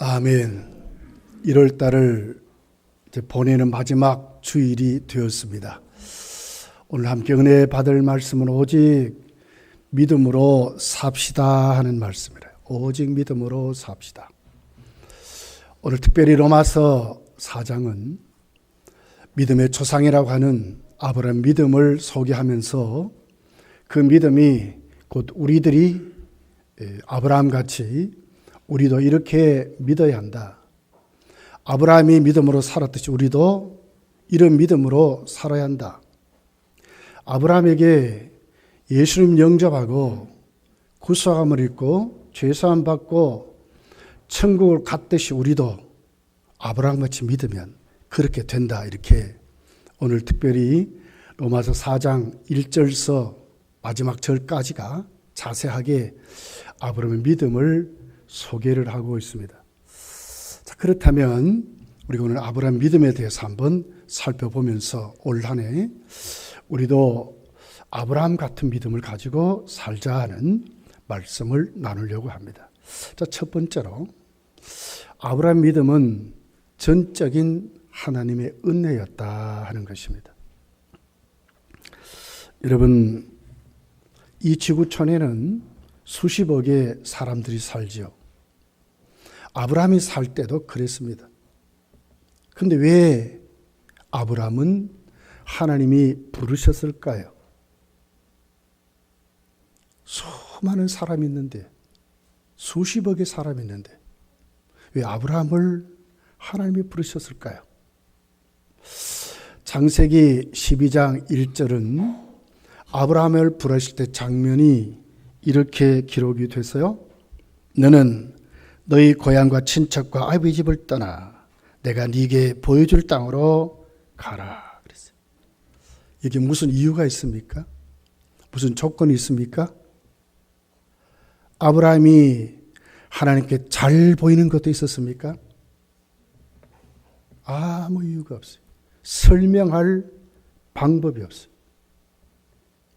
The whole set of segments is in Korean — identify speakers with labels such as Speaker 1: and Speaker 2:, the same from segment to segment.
Speaker 1: 아멘. 1월 달을 이제 보내는 마지막 주일이 되었습니다. 오늘 함께 은혜 받을 말씀은 오직 믿음으로 삽시다 하는 말씀이래요. 오직 믿음으로 삽시다. 오늘 특별히 로마서 4장은 믿음의 조상이라고 하는 아브라함 믿음을 소개하면서 그 믿음이 곧 우리들이 아브라함 같이 우리도 이렇게 믿어야 한다. 아브라함이 믿음으로 살았듯이 우리도 이런 믿음으로 살아야 한다. 아브라함에게 예수님 영접하고 구속함을 입고 죄사함 받고 천국을 갔듯이 우리도 아브라함같이 믿으면 그렇게 된다. 이렇게 오늘 특별히 로마서 4장 1절서 마지막 절까지가 자세하게 아브라함의 믿음을 소개를 하고 있습니다. 자, 그렇다면 우리가 오늘 아브라함 믿음에 대해서 한번 살펴보면서 올 한 해 우리도 아브라함 같은 믿음을 가지고 살자 하는 말씀을 나누려고 합니다. 자, 첫 번째로 아브라함 믿음은 전적인 하나님의 은혜였다 하는 것입니다. 여러분, 이 지구촌에는 수십억의 사람들이 살지요. 아브라함이 살 때도 그랬습니다. 그런데 왜 아브라함은 하나님이 부르셨을까요? 수많은 사람이 있는데, 수십억의 사람이 있는데 왜 아브라함을 하나님이 부르셨을까요? 창세기 12장 1절은 아브라함을 부르실 때 장면이 이렇게 기록이 돼서요. 너는 너희 고향과 친척과 아버지 집을 떠나 내가 네게 보여줄 땅으로 가라 그랬어요. 이게 무슨 이유가 있습니까? 무슨 조건이 있습니까? 아브라함이 하나님께 잘 보이는 것도 있었습니까? 아무 이유가 없어요. 설명할 방법이 없어요.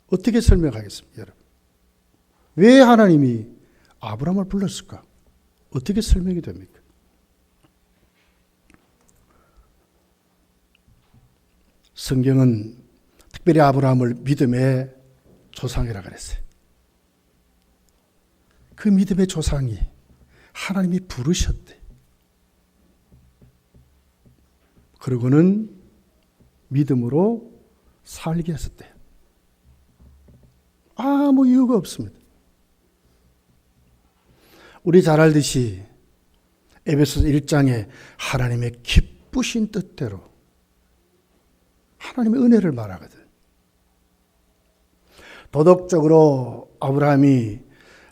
Speaker 1: 어떻게 설명하겠습니까, 여러분? 왜 하나님이 아브라함을 불렀을까? 어떻게 설명이 됩니까? 성경은 특별히 아브라함을 믿음의 조상이라고 그랬어요. 그 믿음의 조상이 하나님이 부르셨대. 그러고는 믿음으로 살게 하셨대요. 아무 이유가 없습니다. 우리 잘 알듯이 에베소서 1장에 하나님의 기쁘신 뜻대로 하나님의 은혜를 말하거든. 도덕적으로 아브라함이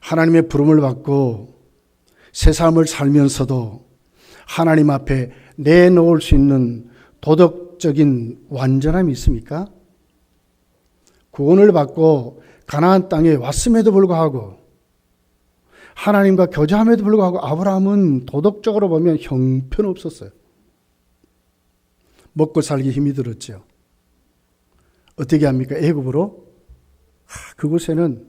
Speaker 1: 하나님의 부름을 받고 새 삶을 살면서도 하나님 앞에 내놓을 수 있는 도덕적인 완전함이 있습니까? 구원을 받고 가나안 땅에 왔음에도 불구하고 하나님과 교제함에도 불구하고 아브라함은 도덕적으로 보면 형편없었어요. 먹고 살기 힘이 들었죠. 어떻게 합니까? 애굽으로? 그곳에는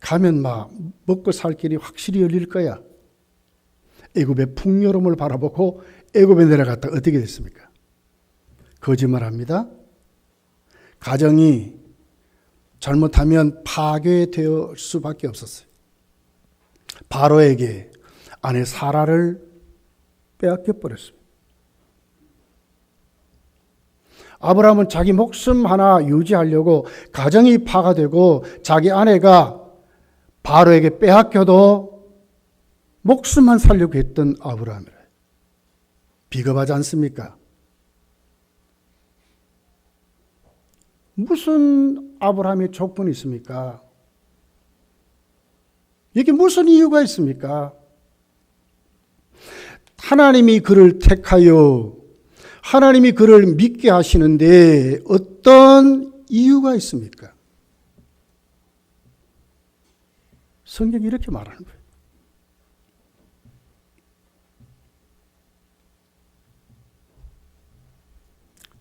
Speaker 1: 가면 막 먹고 살 길이 확실히 열릴 거야. 애굽의 풍요로움을 바라보고 애굽에 내려갔다 어떻게 됐습니까? 거짓말합니다. 가정이 잘못하면 파괴될 수밖에 없었어요. 바로에게 아내 사라를 빼앗겨 버렸습니다. 아브라함은 자기 목숨 하나 유지하려고 가정이 파괴되고 자기 아내가 바로에게 빼앗겨도 목숨만 살려고 했던 아브라함이라. 비겁하지 않습니까? 무슨 아브라함의 조건이 있습니까? 이게 무슨 이유가 있습니까? 하나님이 그를 택하여 하나님이 그를 믿게 하시는데 어떤 이유가 있습니까? 성경이 이렇게 말하는 거예요.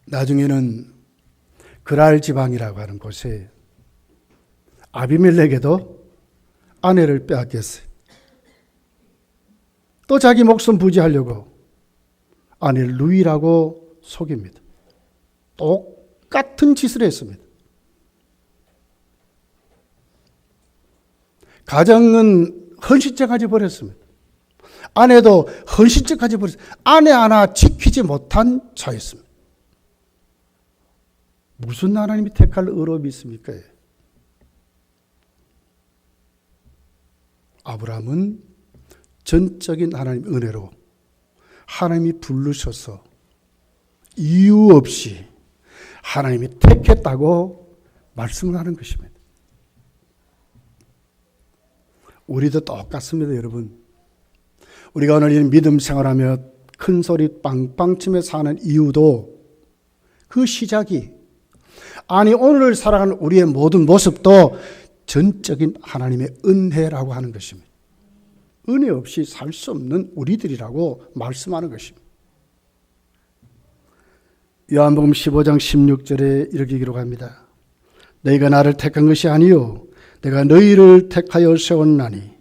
Speaker 1: 나중에는 그랄 지방이라고 하는 곳에 아비멜렉에도 아내를 빼앗겼어요. 또 자기 목숨 부지하려고 아내를 루이라고 속입니다. 똑같은 짓을 했습니다. 가정은 헌신죄까지 벌였습니다. 아내도 헌신죄까지 벌였습니다. 아내 하나 지키지 못한 자였습니다. 무슨 하나님이 택할 의롭이 있습니까? 아브라함은 전적인 하나님 은혜로 하나님이 부르셔서 이유 없이 하나님이 택했다고 말씀을 하는 것입니다. 우리도 똑같습니다, 여러분. 우리가 오늘 이 믿음 생활하며 큰 소리 빵빵 치며 사는 이유도 그 시작이 아니 오늘을 살아가는 우리의 모든 모습도 전적인 하나님의 은혜라고 하는 것입니다. 은혜 없이 살 수 없는 우리들이라고 말씀하는 것입니다. 요한복음 15장 16절에 이렇게 기록합니다. 너희가 나를 택한 것이 아니요 내가 너희를 택하여 세웠나니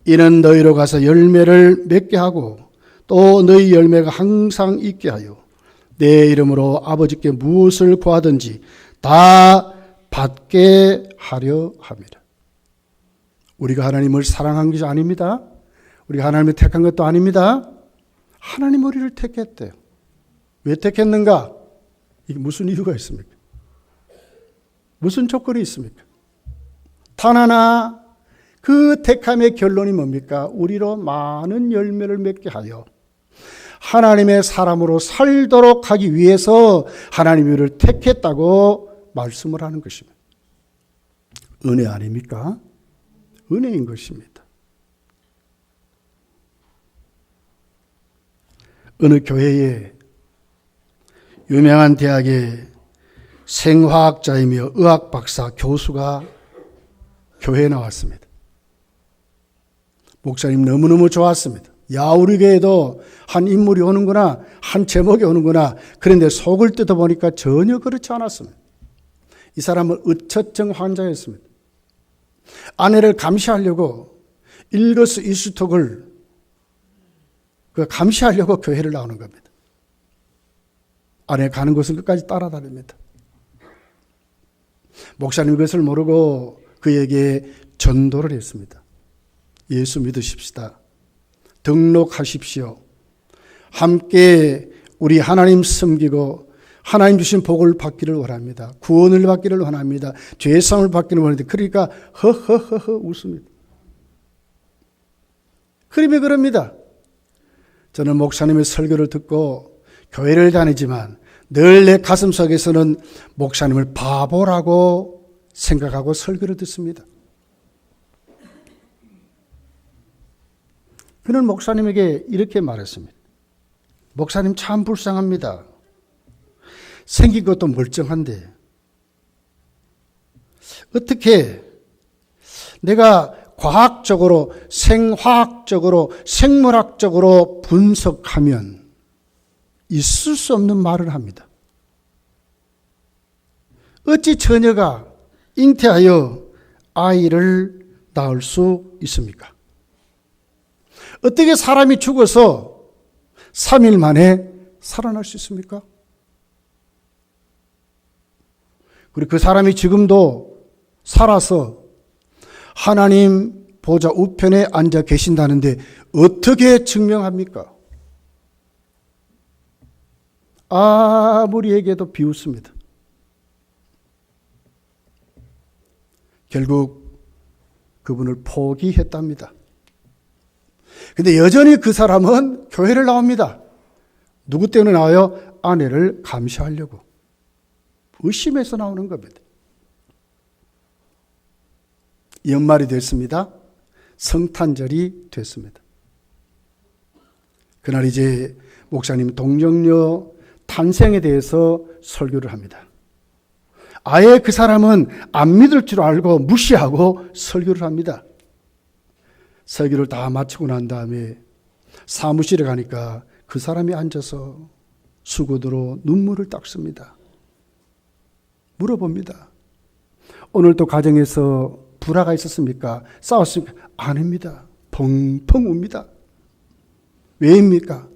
Speaker 1: 이는 너희로 가서 열매를 맺게 하고 또 너희 열매가 항상 있게 하여 내 이름으로 아버지께 무엇을 구하든지 다 받게 하려 합니다. 우리가 하나님을 사랑한 것이 아닙니다. 우리가 하나님을 택한 것도 아닙니다. 하나님 우리를 택했대요. 왜 택했는가? 이게 무슨 이유가 있습니까? 무슨 조건이 있습니까? 단 하나, 그 택함의 결론이 뭡니까? 우리로 많은 열매를 맺게 하여 하나님의 사람으로 살도록 하기 위해서 하나님이 우리를 택했다고 말씀을 하는 것입니다. 은혜 아닙니까? 은혜인 것입니다. 어느 교회에 유명한 대학의 생화학자이며 의학 박사 교수가 교회에 나왔습니다. 목사님 너무너무 좋았습니다. 야, 우리 교회에도 한 인물이 오는구나, 한 제목이 오는구나. 그런데 속을 뜯어보니까 전혀 그렇지 않았습니다. 이 사람은 의처증 환자였습니다. 아내를 감시하려고 일거수일투족을 감시하려고 교회를 나오는 겁니다. 아내 가는 곳은 끝까지 따라다닙니다. 목사님 그것을 모르고 그에게 전도를 했습니다. 예수 믿으십시다. 등록하십시오. 함께 우리 하나님 섬기고 하나님 주신 복을 받기를 원합니다. 구원을 받기를 원합니다. 죄사함을 받기를 원합니다. 그러니까 허허허허 웃습니다. 그림이 그럽니다. 저는 목사님의 설교를 듣고 교회를 다니지만 늘 내 가슴속에서는 목사님을 바보라고 생각하고 설교를 듣습니다. 그는 목사님에게 이렇게 말했습니다. 목사님 참 불쌍합니다. 생긴 것도 멀쩡한데 어떻게 내가 과학적으로, 생화학적으로, 생물학적으로 분석하면 있을 수 없는 말을 합니다. 어찌 처녀가 잉태하여 아이를 낳을 수 있습니까? 어떻게 사람이 죽어서 3일 만에 살아날 수 있습니까? 그리고 그 사람이 지금도 살아서 하나님 보좌 우편에 앉아 계신다는데 어떻게 증명합니까? 아무리 얘기해도 비웃습니다. 결국 그분을 포기했답니다. 근데 여전히 그 사람은 교회를 나옵니다. 누구 때문에 나와요? 아내를 감시하려고. 의심해서 나오는 겁니다. 연말이 됐습니다. 성탄절이 됐습니다. 그날 이제 목사님 동정녀 탄생에 대해서 설교를 합니다. 아예 그 사람은 안 믿을 줄 알고 무시하고 설교를 합니다. 설교를 다 마치고 난 다음에 사무실에 가니까 그 사람이 앉아서 수고도로 눈물을 닦습니다. 물어봅니다. 오늘 또 가정에서 불화가 있었습니까? 싸웠습니까? 아닙니다. 펑펑 웁니다. 왜입니까?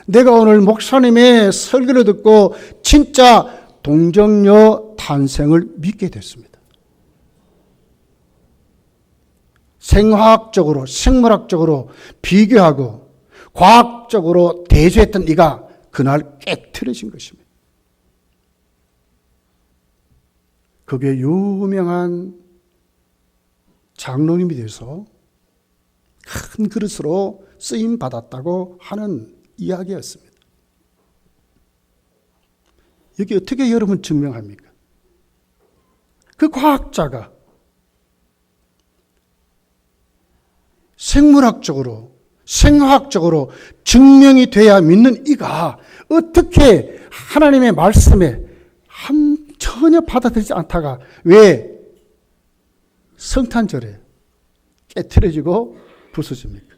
Speaker 1: 내가 오늘 목사님의 설교를 듣고 진짜 동정녀 탄생을 믿게 됐습니다. 생화학적으로, 생물학적으로 비교하고 과학적으로 대조했던 이가 그날 깨트려진 것입니다. 그게 유명한 장로님이 돼서 큰 그릇으로 쓰임 받았다고 하는 이야기였습니다. 여기 어떻게 여러분 증명합니까? 그 과학자가 생물학적으로, 생화학적으로 증명이 돼야 믿는 이가 어떻게 하나님의 말씀에 전혀 받아들이지 않다가 왜 성탄절에 깨트려지고 부서집니까?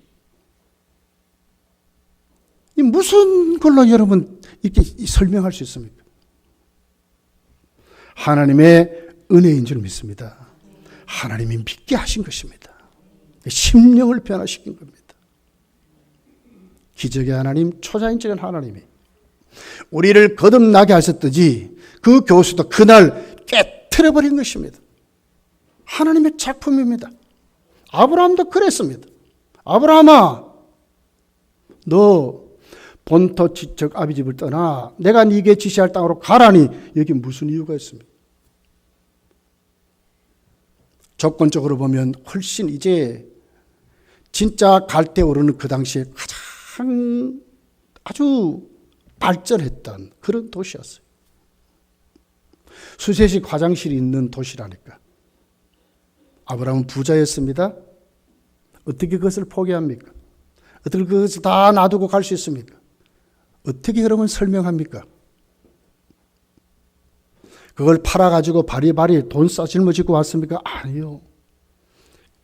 Speaker 1: 이 무슨 걸로 여러분 이렇게 설명할 수 있습니까? 하나님의 은혜인 줄 믿습니다. 하나님이 믿게 하신 것입니다. 심령을 변화시킨 겁니다. 기적의 하나님, 초자연적인 하나님이 우리를 거듭나게 하셨듯이 그 교수도 그날 깨트려버린 것입니다. 하나님의 작품입니다. 아브라함도 그랬습니다. 아브라함아, 너 본토 지척 아비 집을 떠나 내가 네게 지시할 땅으로 가라니 여기 무슨 이유가 있습니까? 조건적으로 보면 훨씬 이제 진짜 갈대 오르는 그 당시에 가장 아주 발전했던 그런 도시였어요. 수세식 화장실이 있는 도시라니까. 아브라함은 부자였습니다. 어떻게 그것을 포기합니까? 어떻게 그것을 다 놔두고 갈 수 있습니까? 어떻게 여러분 설명합니까? 그걸 팔아가지고 바리바리 돈 싸질머지고 왔습니까? 아니요.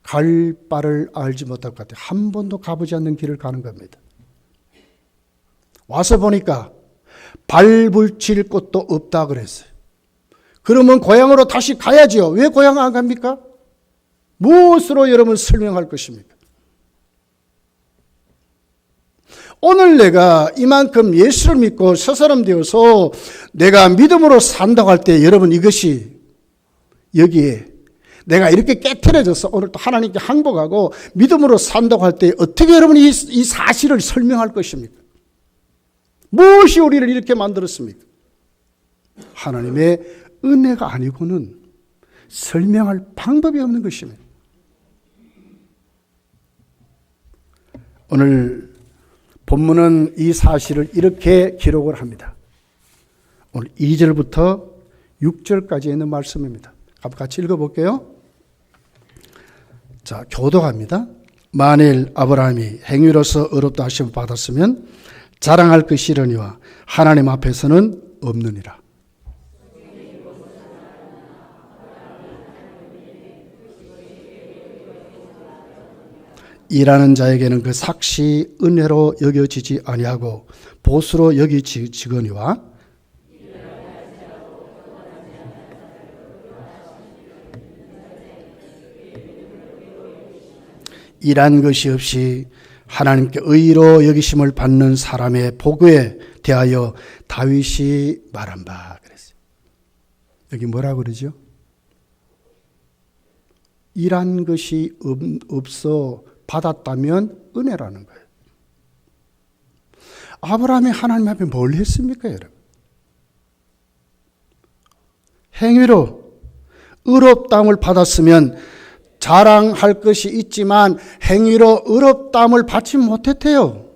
Speaker 1: 갈 바를 알지 못할 것 같아요. 한 번도 가보지 않는 길을 가는 겁니다. 와서 보니까 발붙일 곳도 없다 그랬어요. 그러면 고향으로 다시 가야지요. 왜 고향 안 갑니까? 무엇으로 여러분 설명할 것입니까? 오늘 내가 이만큼 예수를 믿고 새 사람 되어서 내가 믿음으로 산다고 할 때 여러분 이것이 여기에 내가 이렇게 깨트려져서 오늘 또 하나님께 항복하고 믿음으로 산다고 할 때 어떻게 여러분 이 사실을 설명할 것입니까? 무엇이 우리를 이렇게 만들었습니까? 하나님의 은혜가 아니고는 설명할 방법이 없는 것입니다. 오늘 본문은 이 사실을 이렇게 기록을 합니다. 오늘 2절부터 6절까지 있는 말씀입니다. 같이 읽어볼게요. 자, 교독합니다. 만일 아브라함이 행위로서 의롭다 하심을 받았으면 자랑할 것이 이러니와 하나님 앞에서는 없느니라. 일하는 자에게는 그 삭시 은혜로 여겨지지 아니하고 보수로 여기지거니와 일한 것이 없이 하나님께 의로 여기심을 받는 사람의 복에 대하여 다윗이 말한 바 그랬어요. 여기 뭐라고 그러죠? 일한 것이 없어 받았다면 은혜라는 거예요. 아브라함이 하나님 앞에 뭘 했습니까, 여러분? 행위로 의롭다함을 받았으면 자랑할 것이 있지만 행위로 의롭다함을 받지 못했대요.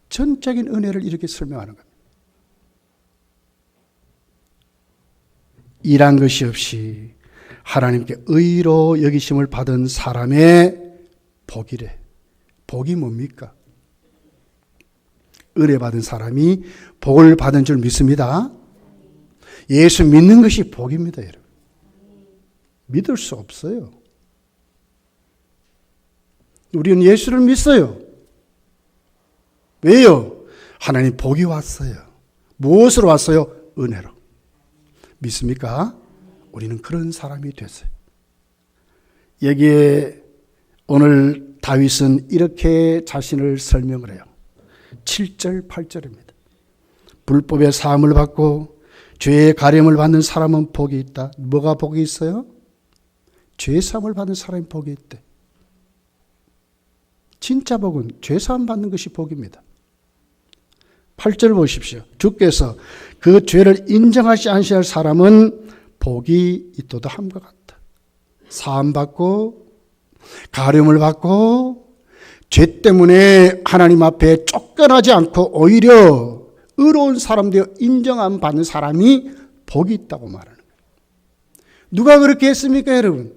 Speaker 1: 전적인 은혜를 이렇게 설명하는 겁니다. 일한 것이 없이 하나님께 의로 여기심을 받은 사람의 복이래. 복이 뭡니까? 은혜 받은 사람이 복을 받은 줄 믿습니다. 예수 믿는 것이 복입니다, 여러분. 믿을 수 없어요. 우리는 예수를 믿어요. 왜요? 하나님 복이 왔어요. 무엇으로 왔어요? 은혜로. 믿습니까? 우리는 그런 사람이 됐어요. 여기에 오늘 다윗은 이렇게 자신을 설명을 해요. 7절, 8절입니다. 불법의 사함을 받고 죄의 가림을 받는 사람은 복이 있다. 뭐가 복이 있어요? 죄 사함을 받는 사람이 복이 있대. 진짜 복은 죄 사함 받는 것이 복입니다. 8절 보십시오. 주께서 그 죄를 인정하지 않으실 사람은 복이 있도다 함과 같다. 사함 받고 가름을 받고 죄 때문에 하나님 앞에 쫓겨나지 않고 오히려 의로운 사람 되어 인정함 받는 사람이 복이 있다고 말하는 거예요. 누가 그렇게 했습니까, 여러분?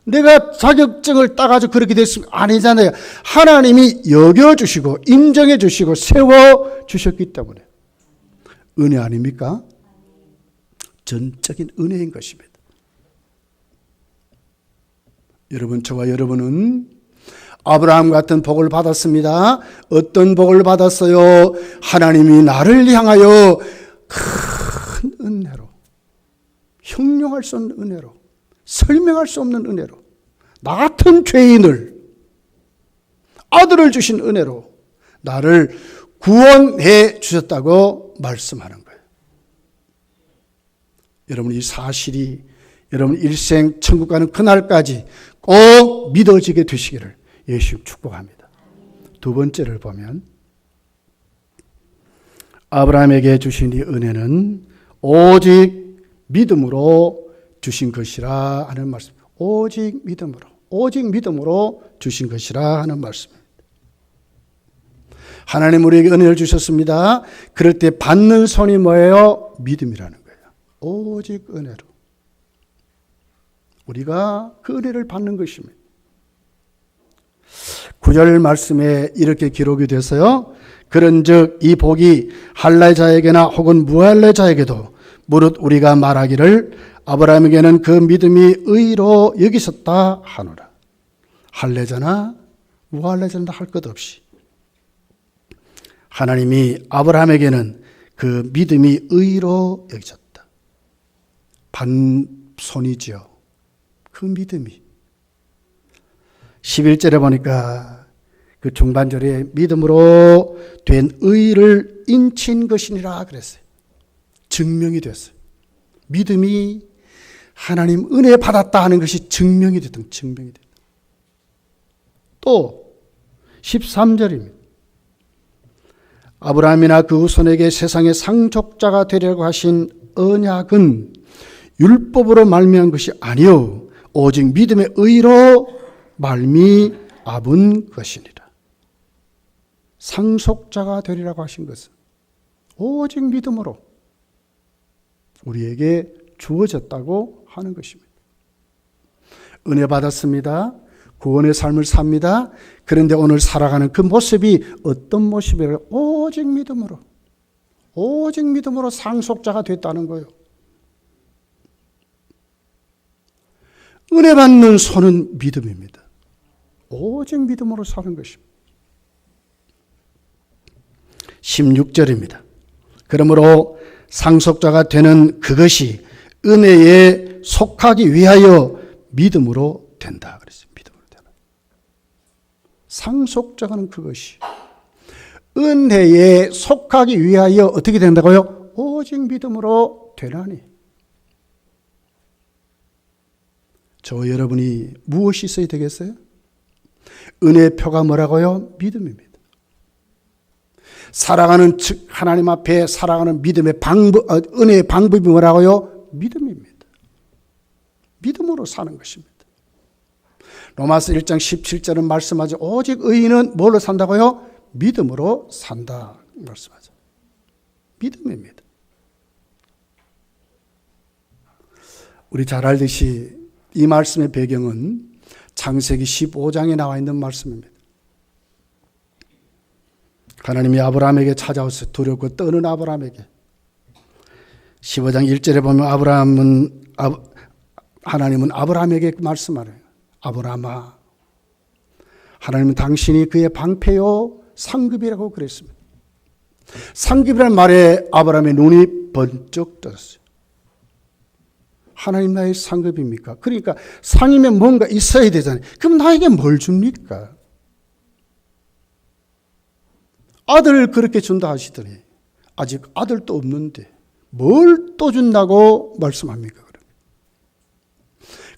Speaker 1: 내가 자격증을 따가지고 그렇게 됐습니까? 아니잖아요. 하나님이 여겨주시고 인정해주시고 세워주셨기 때문에. 은혜 아닙니까? 전적인 은혜인 것입니다. 여러분, 저와 여러분은 아브라함 같은 복을 받았습니다. 어떤 복을 받았어요? 하나님이 나를 향하여 큰 은혜로, 형용할 수 없는 은혜로, 설명할 수 없는 은혜로, 나 같은 죄인을 아들을 주신 은혜로 나를 구원해 주셨다고 말씀하는 거예요. 여러분, 이 사실이 여러분 일생 천국 가는 그날까지 꼭 믿어지게 되시기를 예수 축복합니다. 두 번째를 보면 아브라함에게 주신 이 은혜는 오직 믿음으로 주신 것이라 하는 말씀. 오직 믿음으로 주신 것이라 하는 말씀입니다. 하나님 우리에게 은혜를 주셨습니다. 그럴 때 받는 손이 뭐예요? 믿음이라는 거예요. 오직 은혜로. 우리가 그 은혜를 받는 것입니다. 9절 말씀에 이렇게 기록이 돼서요. 그런즉 이 복이 할례자에게나 혹은 무할례자에게도 무릇 우리가 말하기를 아브라함에게는 그 믿음이 의로 여기셨다 하노라. 할례자나 무할례자나 할 것 없이 하나님이 아브라함에게는 그 믿음이 의로 여기셨다. 반손이지요. 그 믿음이 11절에 보니까 그 중반절에 믿음으로 된 의를 인친 것이니라 그랬어요. 증명이 됐어요. 믿음이 하나님 은혜 받았다 하는 것이 증명이 됐다. 또 13절입니다. 아브라함이나 그 후손에게 세상의 상속자가 되려고 하신 언약은 율법으로 말미암은 것이 아니요 오직 믿음의 의로 말미암은 것이니라. 상속자가 되리라고 하신 것은 오직 믿음으로 우리에게 주어졌다고 하는 것입니다. 은혜 받았습니다. 구원의 삶을 삽니다. 그런데 오늘 살아가는 그 모습이 어떤 모습이라고? 오직 믿음으로 상속자가 됐다는 거예요. 은혜 받는 손은 믿음입니다. 오직 믿음으로 사는 것입니다. 16절입니다. 그러므로 상속자가 되는 그것이 은혜에 속하기 위하여 믿음으로 된다 그랬어요. 믿음으로 되는. 상속자가 하는 그것이 은혜에 속하기 위하여 어떻게 된다고요? 오직 믿음으로 되나니. 저 여러분이 무엇이 있어야 되겠어요? 은혜의 표가 뭐라고요? 믿음입니다. 살아가는 하나님 앞에 살아가는 믿음의 방법, 은혜의 방법이 뭐라고요? 믿음입니다. 믿음으로 사는 것입니다. 로마서 1장 17절은 말씀하죠. 오직 의인은 뭘로 산다고요? 믿음으로 산다 말씀하죠. 믿음입니다. 우리 잘 알듯이 이 말씀의 배경은 창세기 15장에 나와 있는 말씀입니다. 하나님이 아브라함에게 찾아와서 두렵고 떠는 아브라함에게 15장 1절에 보면 하나님은 아브라함에게 말씀하래요. 아브라함아, 하나님은 당신이 그의 방패요 상급이라고 그랬습니다. 상급이라는 말에 아브라함의 눈이 번쩍 떴어요. 하나님 나의 상급입니까? 그러니까 상이면 뭔가 있어야 되잖아요. 그럼 나에게 뭘 줍니까? 아들 그렇게 준다 하시더니 아직 아들도 없는데 뭘 또 준다고 말씀합니까?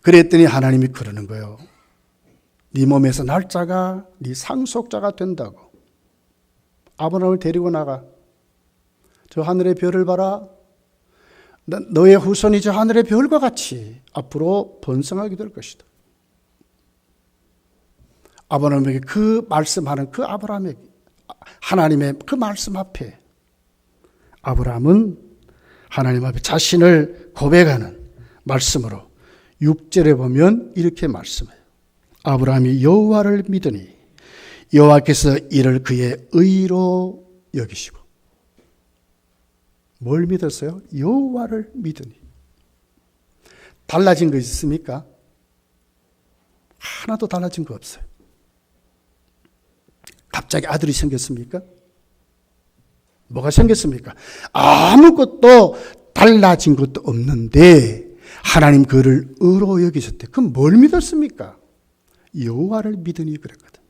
Speaker 1: 그랬더니 하나님이 그러는 거예요. 네 몸에서 날짜가 네 상속자가 된다고. 아브라함을 데리고 나가. 저 하늘의 별을 봐라. 너의 후손이 저 하늘의 별과 같이 앞으로 번성하게 될 것이다. 아브라함에게 그 말씀하는 그 아브라함에게 하나님의 그 말씀 앞에 아브라함은 하나님 앞에 자신을 고백하는 말씀으로 6절에 보면 이렇게 말씀해요. 아브라함이 여호와를 믿으니 여호와께서 이를 그의 의로 여기시고. 뭘 믿었어요? 여호와를 믿으니. 달라진 거 있습니까? 하나도 달라진 거 없어요. 갑자기 아들이 생겼습니까? 뭐가 생겼습니까? 아무것도 달라진 것도 없는데 하나님 그를 의로 여기셨대. 그럼 뭘 믿었습니까? 여호와를 믿으니 그랬거든.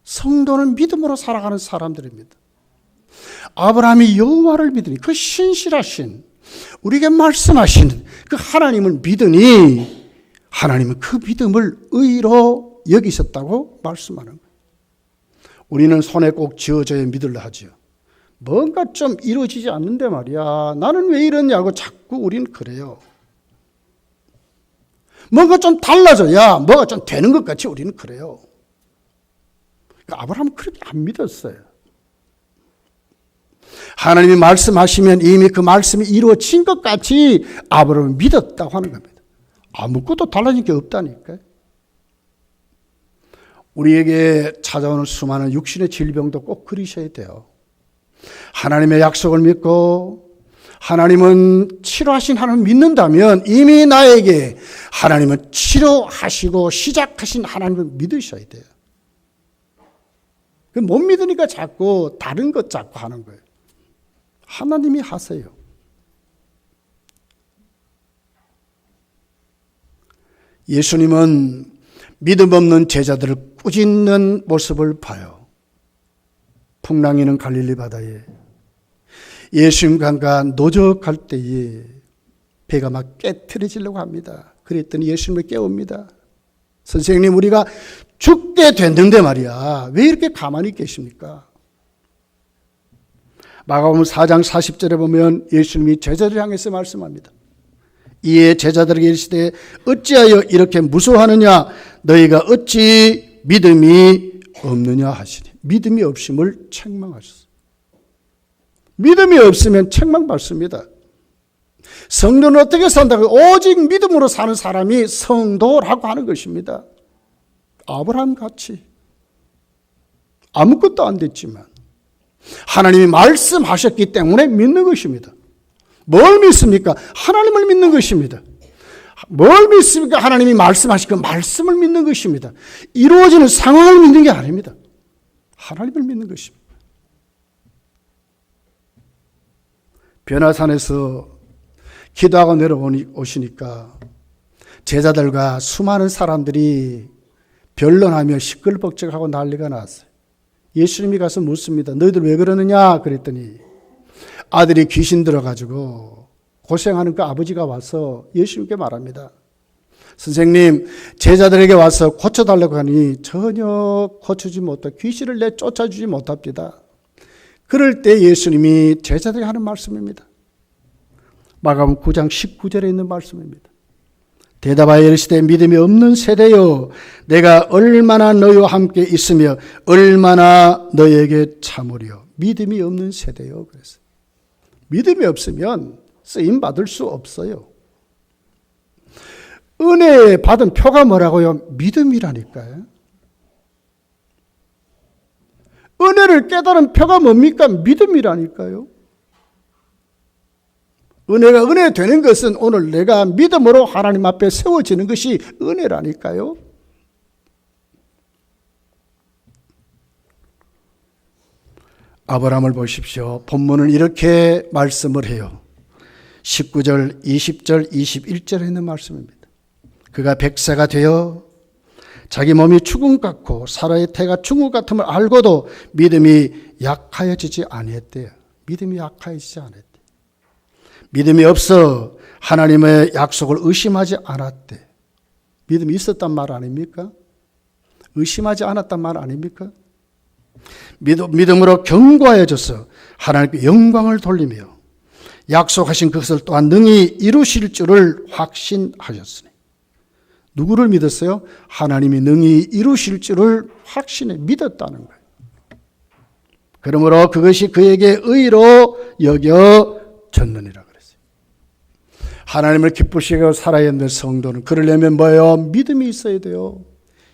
Speaker 1: 성도는 믿음으로 살아가는 사람들입니다. 아브라함이 여호와를 믿으니 그 신실하신 우리에게 말씀하시는 그 하나님을 믿으니 하나님은 그 믿음을 의로 여기셨다고 말씀하는 거예요. 우리는 손에 꼭 쥐어져야 믿으려 하죠. 뭔가 좀 이루어지지 않는데 말이야. 나는 왜 이러냐고 자꾸 우리는 그래요. 뭔가 좀 달라져야 뭐가 좀 되는 것 같이 우리는 그래요. 아브라함은 그렇게 안 믿었어요. 하나님이 말씀하시면 이미 그 말씀이 이루어진 것 같이 아브라함은 믿었다고 하는 겁니다. 아무것도 달라진 게 없다니까요. 우리에게 찾아오는 수많은 육신의 질병도 꼭 그리셔야 돼요. 하나님의 약속을 믿고 하나님은 치료하신 하나님을 믿는다면 이미 나에게 하나님은 치료하시고 시작하신 하나님을 믿으셔야 돼요. 못 믿으니까 자꾸 다른 것 자꾸 하는 거예요. 하나님이 하세요. 예수님은 믿음 없는 제자들을 꾸짖는 모습을 봐요. 풍랑이는 갈릴리 바다에 예수님과 노적할 때에 배가 막 깨트려지려고 합니다. 그랬더니 예수님을 깨웁니다. 선생님, 우리가 죽게 됐는데 말이야. 왜 이렇게 가만히 계십니까? 마가복음 4장 40절에 보면 예수님이 제자들을 향해서 말씀합니다. 이에 제자들에게 이르시되 어찌하여 이렇게 무서워하느냐? 너희가 어찌 믿음이 없느냐 하시니. 믿음이 없음을 책망하셨어요. 믿음이 없으면 책망받습니다. 성도는 어떻게 산다고? 오직 믿음으로 사는 사람이 성도라고 하는 것입니다. 아브라함 같이 아무것도 안 됐지만 하나님이 말씀하셨기 때문에 믿는 것입니다. 뭘 믿습니까? 하나님을 믿는 것입니다. 뭘 믿습니까? 하나님이 말씀하신 그 말씀을 믿는 것입니다. 이루어지는 상황을 믿는 게 아닙니다. 하나님을 믿는 것입니다. 변화산에서 기도하고 내려오시니까 제자들과 수많은 사람들이 변론하며 시끌벅적하고 난리가 났어요. 예수님이 가서 묻습니다. 너희들 왜 그러느냐? 그랬더니 아들이 귀신 들어가지고 고생하는 그 아버지가 와서 예수님께 말합니다. 선생님, 제자들에게 와서 고쳐달라고 하니 전혀 고쳐주지 못하고 귀신을 내쫓아주지 못합니다. 그럴 때 예수님이 제자들에게 하는 말씀입니다. 마가복음 9장 19절에 있는 말씀입니다. 대답하여 이르시되 믿음이 없는 세대여, 내가 얼마나 너희와 함께 있으며 얼마나 너희에게 참으려. 믿음이 없는 세대여 그랬어요. 믿음이 없으면 쓰임 받을 수 없어요. 은혜 받은 표가 뭐라고요? 믿음이라니까요. 은혜를 깨달은 표가 뭡니까? 믿음이라니까요. 은혜가 은혜 되는 것은 오늘 내가 믿음으로 하나님 앞에 세워지는 것이 은혜라니까요. 아브라함을 보십시오. 본문은 이렇게 말씀을 해요. 19절, 20절, 21절에 있는 말씀입니다. 그가 100세가 되어 자기 몸이 죽음 같고 사라의 태가 죽음 같음을 알고도 믿음이 약하여지지 아니했대요. 믿음이 약하여지지 않았대. 믿음이 없어 하나님의 약속을 의심하지 않았대. 믿음이 있었단 말 아닙니까? 의심하지 않았단 말 아닙니까? 믿음으로 견고해져서 하나님께 영광을 돌리며 약속하신 그것을 또한 능히 이루실 줄을 확신하셨으니. 누구를 믿었어요? 하나님이 능히 이루실 줄을 확신해 믿었다는 거예요. 그러므로 그것이 그에게 의로 여겨졌느니라 그랬어요. 하나님을 기쁘시게 하고 살아야 하는 성도는 그러려면 뭐예요? 믿음이 있어야 돼요.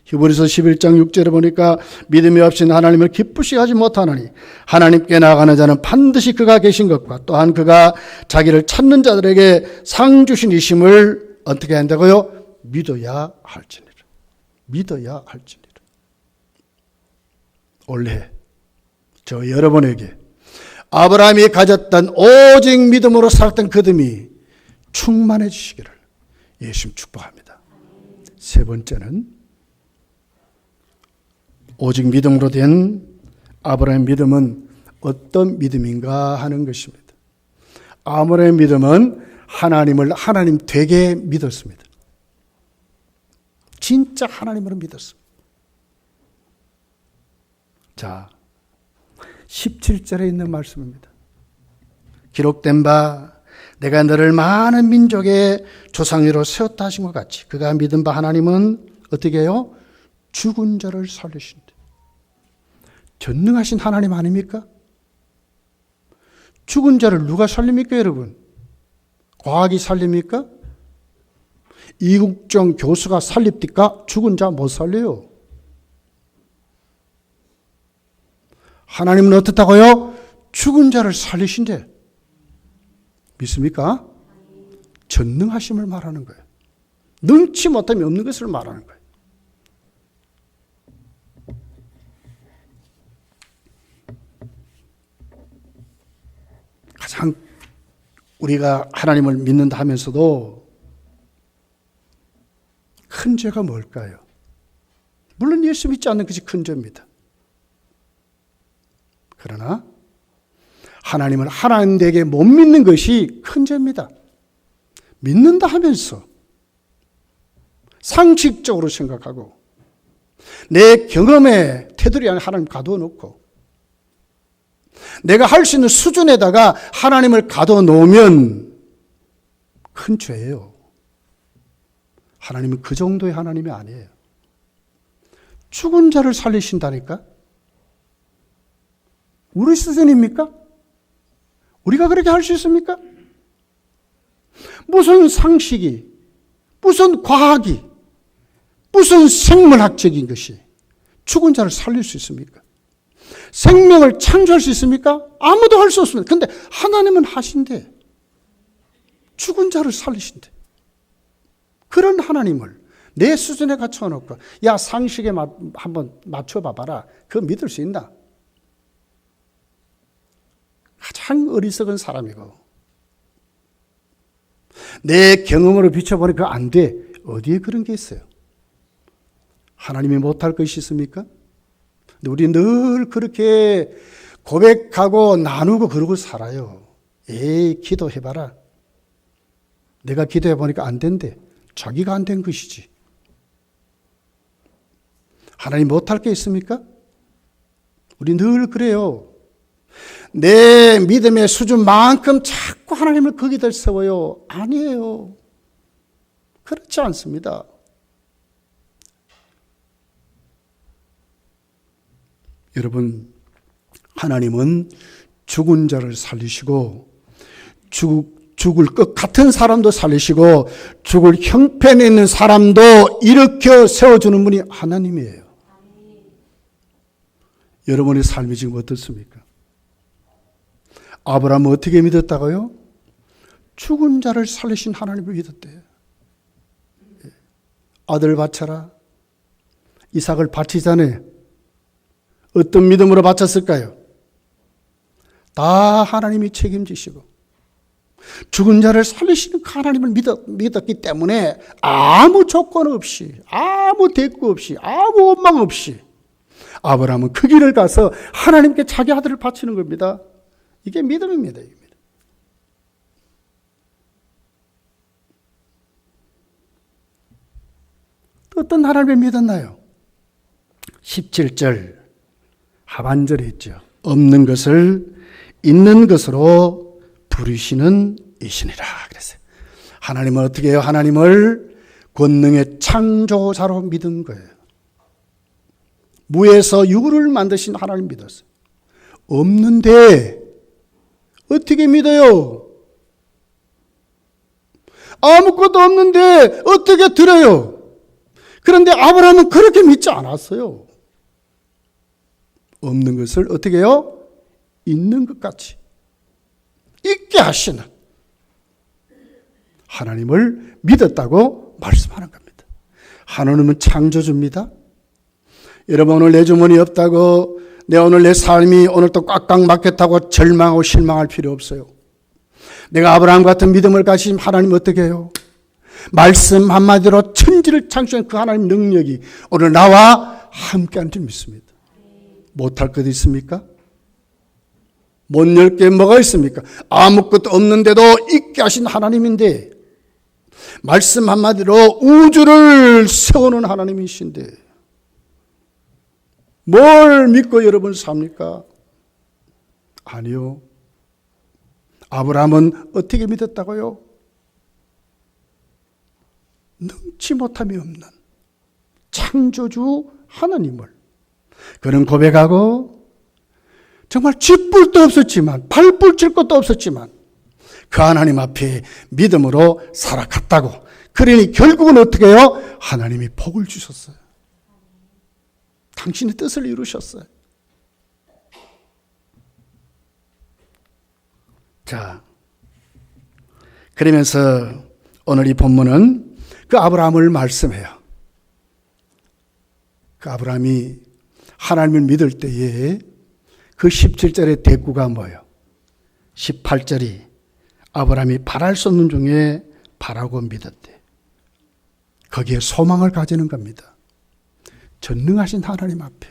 Speaker 1: 히브리서 11장 6절에 보니까 믿음이 없이는 하나님을 기쁘시게 하지 못하나니 하나님께 나아가는 자는 반드시 그가 계신 것과 또한 그가 자기를 찾는 자들에게 상 주신 이심을 어떻게 한다고요? 믿어야 할지니라. 믿어야 할지니라. 올해 저 여러분에게 아브라함이 가졌던 오직 믿음으로 살았던 그 믿음이 충만해 주시기를 예수님 축복합니다. 세 번째는 오직 믿음으로 된 아브라함의 믿음은 어떤 믿음인가 하는 것입니다. 아브라함의 믿음은 하나님을 하나님 되게 믿었습니다. 진짜 하나님으로 믿었습니다. 자, 17절에 있는 말씀입니다. 기록된 바 내가 너를 많은 민족의 조상으로 세웠다 하신 것 같이 그가 믿은 바 하나님은 어떻게 해요? 죽은 자를 살리신다. 전능하신 하나님 아닙니까? 죽은 자를 누가 살립니까, 여러분? 과학이 살립니까? 이국정 교수가 살립니까? 죽은 자 못 살려요. 하나님은 어떻다고요? 죽은 자를 살리신대. 믿습니까? 전능하심을 말하는 거예요. 능치 못함이 없는 것을 말하는 거예요. 가장 우리가 하나님을 믿는다 하면서도 큰 죄가 뭘까요? 물론 예수 믿지 않는 것이 큰 죄입니다. 그러나 하나님을 하나님 되게 못 믿는 것이 큰 죄입니다. 믿는다 하면서 상식적으로 생각하고 내 경험에 테두리 안에 하나님 가두어 놓고 내가 할 수 있는 수준에다가 하나님을 가둬 놓으면 큰 죄예요. 하나님은 그 정도의 하나님이 아니에요. 죽은 자를 살리신다니까? 우리 수준입니까? 우리가 그렇게 할 수 있습니까? 무슨 상식이, 무슨 과학이, 무슨 생물학적인 것이 죽은 자를 살릴 수 있습니까? 생명을 창조할 수 있습니까? 아무도 할 수 없습니다. 그런데 하나님은 하신대. 죽은 자를 살리신대. 그런 하나님을 내 수준에 갖춰놓고 야 상식에 한번 맞춰봐봐라. 그거 믿을 수 있나? 가장 어리석은 사람이고 내 경험으로 비춰보니 그거 안 돼. 어디에 그런 게 있어요? 하나님이 못할 것이 있습니까? 근데 우리 늘 그렇게 고백하고 나누고 그러고 살아요. 에이 기도해봐라. 내가 기도해보니까 안 된대. 자기가 안 된 것이지. 하나님 못할 게 있습니까? 우리 늘 그래요. 내 믿음의 수준만큼 자꾸 하나님을 거기다 세워요. 아니에요. 그렇지 않습니다. 여러분, 하나님은 죽은 자를 살리시고 죽을 것 같은 사람도 살리시고 죽을 형편에 있는 사람도 일으켜 세워주는 분이 하나님이에요. 여러분의 삶이 지금 어떻습니까? 아브라함은 어떻게 믿었다고요? 죽은 자를 살리신 하나님을 믿었대요. 아들 바쳐라. 이삭을 바치기 전에 어떤 믿음으로 바쳤을까요? 다 하나님이 책임지시고 죽은 자를 살리시는 그 하나님을 믿었기 때문에 아무 조건 없이, 아무 대꾸 없이, 아무 원망 없이 아브라함은 그 길을 가서 하나님께 자기 아들을 바치는 겁니다. 이게 믿음입니다. 어떤 하나님을 믿었나요? 17절 하반절에 있죠. 없는 것을 있는 것으로 부르시는 이시니라 그랬어요. 하나님은 어떻게 해요? 하나님을 권능의 창조자로 믿은 거예요. 무에서 유를 만드신 하나님 믿었어요. 없는데 어떻게 믿어요? 아무것도 없는데 어떻게 들어요? 그런데 아브라함은 그렇게 믿지 않았어요. 없는 것을 어떻게 해요? 있는 것 같이 있게 하시는 하나님을 믿었다고 말씀하는 겁니다. 하나님은 창조주입니다. 여러분, 오늘 내 주머니 없다고 오늘 내 삶이 오늘 또 꽉꽉 막혔다고 절망하고 실망할 필요 없어요. 내가 아브라함 같은 믿음을 가진 하나님 어떻게 해요? 말씀 한마디로 천지를 창조한 그 하나님 능력이 오늘 나와 함께하는 줄 믿습니다. 못할 것 있습니까? 못 열 게 뭐가 있습니까? 아무것도 없는데도 있게 하신 하나님인데, 말씀 한마디로 우주를 세우는 하나님이신데 뭘 믿고 여러분 삽니까? 아니요. 아브라함은 어떻게 믿었다고요? 능치 못함이 없는 창조주 하나님을 그는 고백하고 정말 쥐뿔도 없었지만 발뿔칠 것도 없었지만 그 하나님 앞에 믿음으로 살아갔다고. 그러니 결국은 어떻게 해요? 하나님이 복을 주셨어요. 당신의 뜻을 이루셨어요. 자, 그러면서 오늘 이 본문은 그 아브라함을 말씀해요. 그 아브라함이 하나님을 믿을 때에 그 17절의 대꾸가 뭐예요? 18절이 아브라함이 바랄 수 없는 중에 바라고 믿었대. 거기에 소망을 가지는 겁니다. 전능하신 하나님 앞에.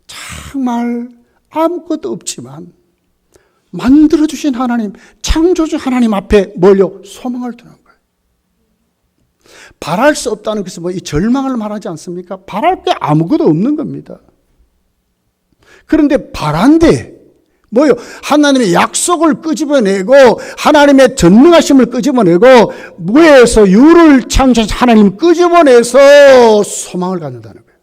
Speaker 1: 정말 아무것도 없지만 만들어주신 하나님, 창조주 하나님 앞에 뭘요? 소망을 두는 거예요. 바랄 수 없다는 것은 이 절망을 말하지 않습니까? 바랄 게 아무것도 없는 겁니다. 그런데 바란데 뭐요? 하나님의 약속을 끄집어내고 하나님의 전능하심을 끄집어내고 무에서 유를 창조하신 하나님을 끄집어내서 소망을 갖는다는 거예요.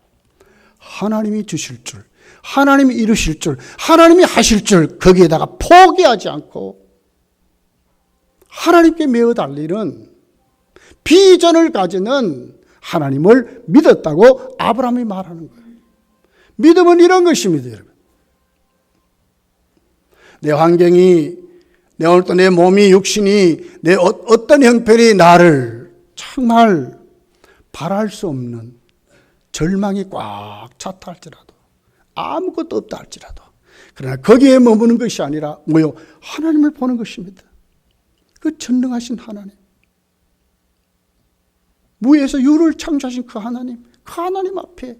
Speaker 1: 하나님이 주실 줄, 하나님이 이루실 줄, 하나님이 하실 줄, 거기에다가 포기하지 않고 하나님께 매어 달리는 비전을 가지는 하나님을 믿었다고 아브라함이 말하는 거예요. 믿음은 이런 것입니다, 여러분. 내 환경이, 오늘 또 내 몸이, 육신이, 내 어떤 형편이 나를 정말 바랄 수 없는 절망이 꽉 찼다 할지라도, 아무것도 없다 할지라도, 그러나 거기에 머무는 것이 아니라 뭐요? 하나님을 보는 것입니다. 그 전능하신 하나님, 무에서 유를 창조하신 그 하나님 앞에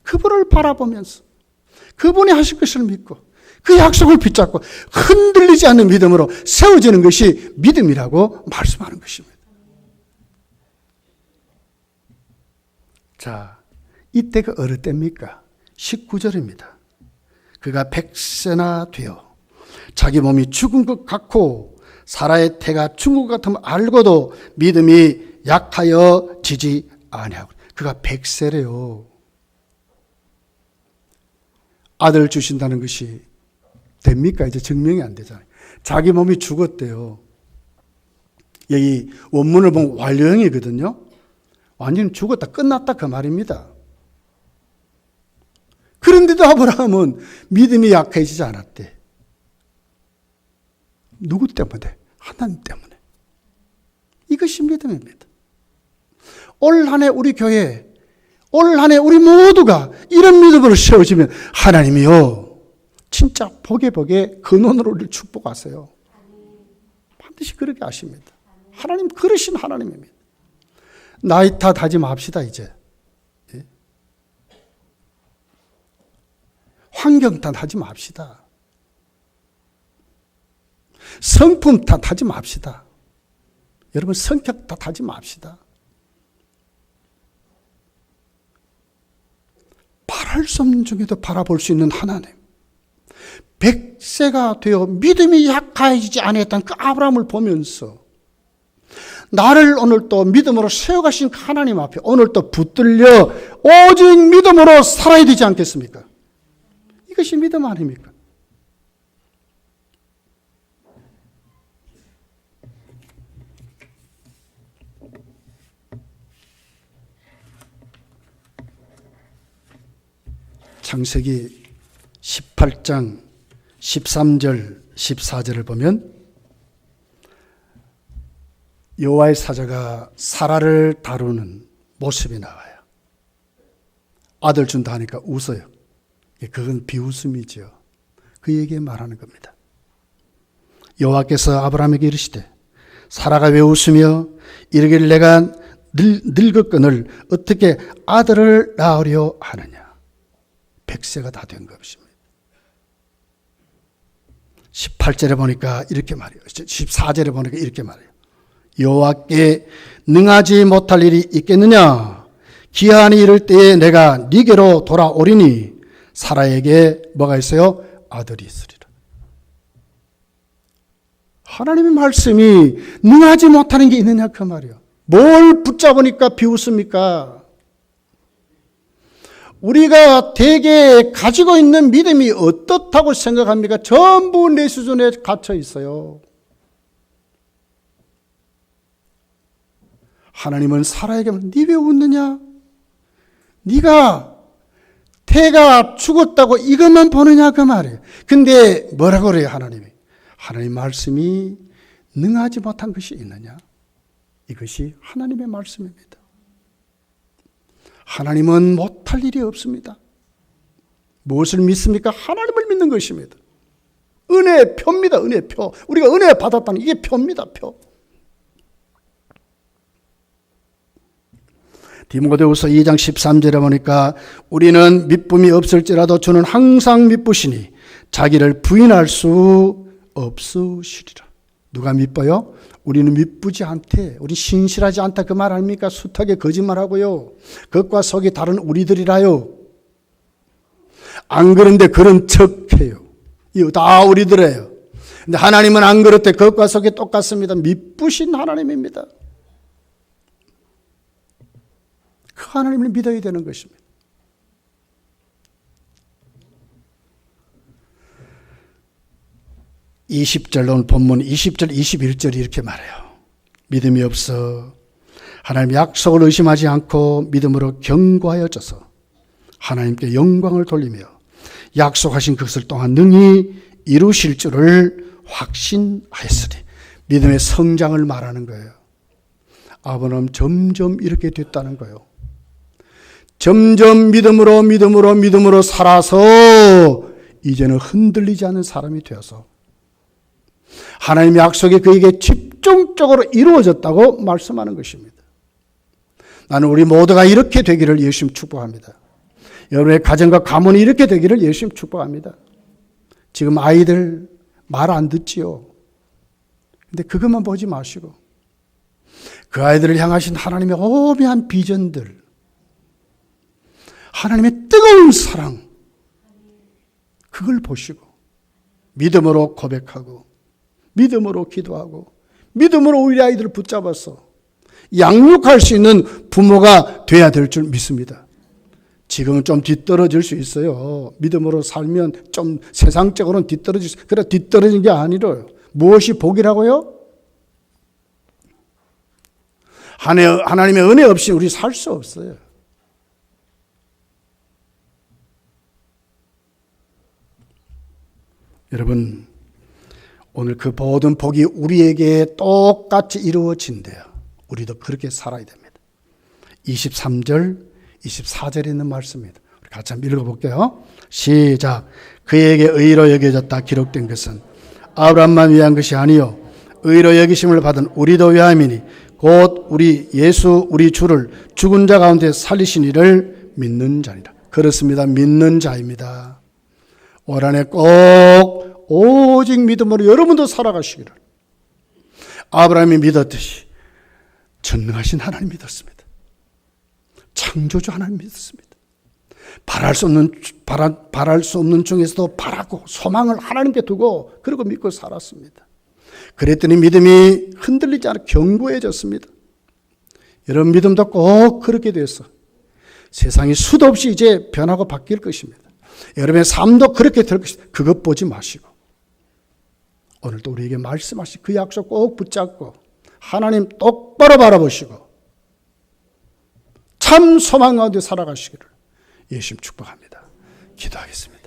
Speaker 1: 그분을 바라보면서 그분이 하실 것을 믿고 그 약속을 붙잡고 흔들리지 않는 믿음으로 세워지는 것이 믿음이라고 말씀하는 것입니다. 자, 이때가 어느 때입니까? 19절입니다. 그가 100세나 되어 자기 몸이 죽은 것 같고 사라의 태가 죽은 것 같음을 알고도 믿음이 약하여 지지 아니하고. 그가 100세래요. 아들 주신다는 것이 됩니까? 이제 증명이 안 되잖아요. 자기 몸이 죽었대요. 여기 원문을 보면 완료형이거든요. 완전히 죽었다, 끝났다 그 말입니다. 그런데도 아브라함은 믿음이 약해지지 않았대. 누구 때문에? 하나님 때문에. 이것이 믿음입니다. 올 한 해 우리 교회, 올 한 해 우리 모두가 이런 믿음으로 세워지면 하나님이요, 진짜 복에 근원으로 우리를 축복하세요. 반드시 그렇게 하십니다. 하나님 그러신 하나님입니다. 나이 탓하지 맙시다 이제. 예? 환경 탓하지 맙시다. 성품 탓하지 맙시다. 여러분 성격 탓하지 맙시다. 바랄 수 없는 중에도 바라볼 수 있는 하나님. 100세가 되어 믿음이 약해지지 아니했던 그 아브라함을 보면서 나를 오늘 또 믿음으로 세워가신 그 하나님 앞에 오늘 또 붙들려 오직 믿음으로 살아야 되지 않겠습니까? 이것이 믿음 아닙니까? 창세기 18장 13절 14절을 보면 여호와의 사자가 사라를 다루는 모습이 나와요. 아들 준다 하니까 웃어요. 그건 비웃음이죠. 그 얘기에 말하는 겁니다. 여호와께서 아브라함에게 이르시되 사라가 왜 웃으며 이르기를 내가 늙었거늘 어떻게 아들을 낳으려 하느냐. 100세가 다 된 것입니다. 18절에 보니까 이렇게 말해요. 14절에 보니까 이렇게 말해요. 여호와께 능하지 못할 일이 있겠느냐? 기한이 이를 때에 내가 네게로 돌아오리니 사라에게 뭐가 있어요? 아들이 있으리라. 하나님의 말씀이 능하지 못하는 게 있느냐 그 말이에요. 뭘 붙잡으니까 비웃습니까? 우리가 대개 가지고 있는 믿음이 어떻다고 생각합니까? 전부 내 수준에 갇혀 있어요. 하나님은 사라에게 네 왜 웃느냐? 네가 태가 죽었다고 이것만 보느냐 그 말이에요. 근데 뭐라고 그래요 하나님이? 하나님 말씀이 능하지 못한 것이 있느냐? 이것이 하나님의 말씀입니다. 하나님은 못할 일이 없습니다. 무엇을 믿습니까? 하나님을 믿는 것입니다. 은혜의 표입니다. 은혜의 표. 우리가 은혜 받았다는 이게 표입니다. 표. 디모데후서 2장 13절에 보니까 우리는 미쁨이 없을지라도 주는 항상 미쁘시니 자기를 부인할 수 없으시리라. 누가 미뻐요? 우리는 미쁘지 않대. 우리 신실하지 않다 그 말 아닙니까? 숱하게 거짓말하고요. 겉과 속이 다른 우리들이라요. 안 그런데 그런 척해요. 이거 다 우리들이에요. 근데 하나님은 안 그렇대. 겉과 속이 똑같습니다. 미쁘신 하나님입니다. 그 하나님을 믿어야 되는 것입니다. (20절) 본문 20절 21절이 이렇게 말해요. 믿음이 없어 하나님의 약속을 의심하지 않고 믿음으로 견고하여져서 하나님께 영광을 돌리며 약속하신 그것을 또한 능히 이루실 줄을 확신하였으니. 믿음의 성장을 말하는 거예요. 아브라함 점점 이렇게 됐다는 거예요. 점점 믿음으로 살아서 이제는 흔들리지 않는 사람이 되어서 하나님의 약속이 그에게 집중적으로 이루어졌다고 말씀하는 것입니다. 나는 우리 모두가 이렇게 되기를 예수님 축복합니다. 여러분의 가정과 가문이 이렇게 되기를 예수님 축복합니다. 지금 아이들 말 안 듣지요. 근데 그것만 보지 마시고 그 아이들을 향하신 하나님의 오묘한 비전들, 하나님의 뜨거운 사랑, 그걸 보시고 믿음으로 고백하고 믿음으로 기도하고 믿음으로 우리 아이들을 붙잡아서 양육할 수 있는 부모가 돼야 될 줄 믿습니다. 지금은 좀 뒤떨어질 수 있어요. 믿음으로 살면 좀 세상적으로는 뒤떨어질 수 있어요. 그래 뒤떨어진 게 아니라요. 무엇이 복이라고요? 하나님의 은혜 없이 우리 살 수 없어요. 여러분, 오늘 그 모든 복이 우리에게 똑같이 이루어진대요. 우리도 그렇게 살아야 됩니다. 23절, 24절에 있는 말씀입니다. 우리 같이 한번 읽어볼게요. 시작. 그에게 의로 여겨졌다 기록된 것은 아브라함만 위한 것이 아니요 의로 여기심을 받은 우리도 위함이니 곧 우리 예수 우리 주를 죽은 자 가운데 살리신 이를 믿는 자니라. 그렇습니다. 믿는 자입니다. 올 한해 꼭 오직 믿음으로 여러분도 살아가시기를. 아브라함이 믿었듯이 전능하신 하나님 믿었습니다. 창조주 하나님 믿었습니다. 바랄 수 없는 중에서도 바라고 소망을 하나님께 두고 그리고 믿고 살았습니다. 그랬더니 믿음이 흔들리지 않아 견고해졌습니다. 여러분 믿음도 꼭 그렇게 돼서 세상이 수도 없이 이제 변하고 바뀔 것입니다. 여러분의 삶도 그렇게 될 것입니다. 그것 보지 마시고 오늘도 우리에게 말씀하신 그 약속 꼭 붙잡고 하나님 똑바로 바라보시고 참 소망 가운데 살아가시기를 예수님 축복합니다. 기도하겠습니다.